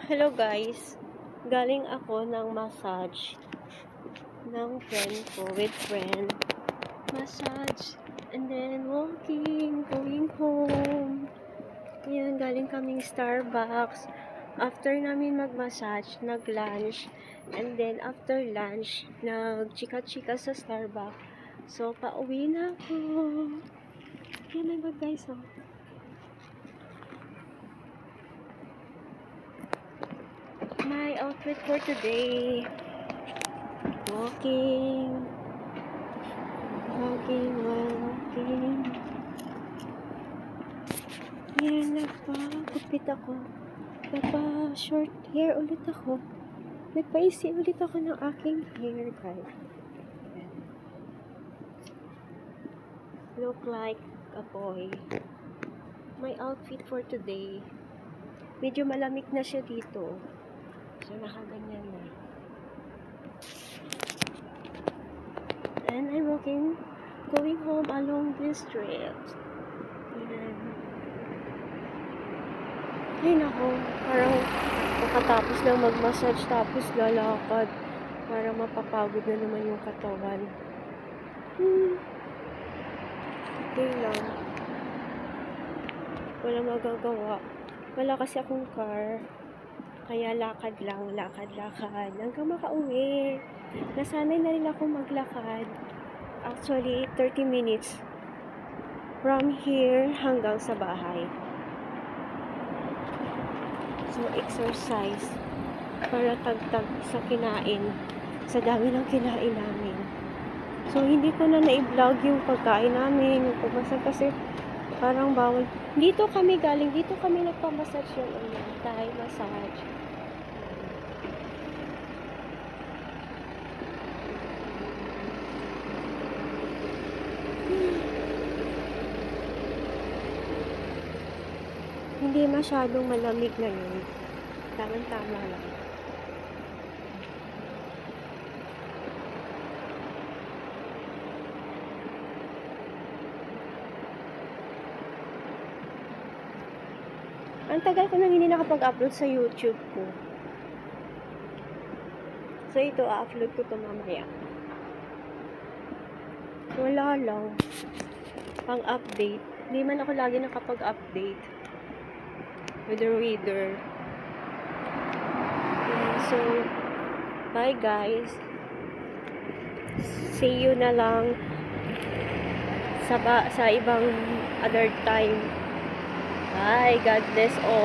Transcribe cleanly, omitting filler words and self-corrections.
Hello guys, galing ako ng massage ng friend ko, with friend. Massage, and then walking, going home. Yan, galing kaming Starbucks. After namin mag-massage, nag-lunch. And then after lunch, nag-chika-chika sa Starbucks. So, pauwi na ako. Yan na ba guys, oh. My outfit for today. Walking while walking. Yan, nagpa-gupit ako. Nagpa-short hair ulit ako. Nagpa-isi ulit ako ng aking hair, guys. Look like a boy. My outfit for today. Medyo malamig na siya dito. So, nakaganyan na. And I'm walking, going home along this street. Ayan. Ay nako, parang makatapos lang mag-massage tapos lalakad. Parang mapapagod na naman yung katawan. Okay lang. Wala magagawa. Wala kasi akong car. Kaya lakad lang, lakad-lakad. Hanggang makauwi. Nasanay na rin ako maglakad. Actually, 30 minutes. From here hanggang sa bahay. So, exercise. Para tagtag sa kinain. Sa dami ng kinain namin. So, hindi ko na na-vlog yung pagkain namin. Yung pagmasag kasi parang bawal. Dito kami galing. Dito kami nagpamassage yung Thai massage. Hindi masyadong malamig ngayon. Tamang-tama lang. Ang tagal ko nang hindi nakapag-upload sa YouTube ko. So, ito, upload ko ito mamaya. Wala lang. Pang-update. Hindi man ako lagi nakapag-update. With the reader. Okay, so, bye guys. See you na lang sa ibang other time. Bye. God bless all.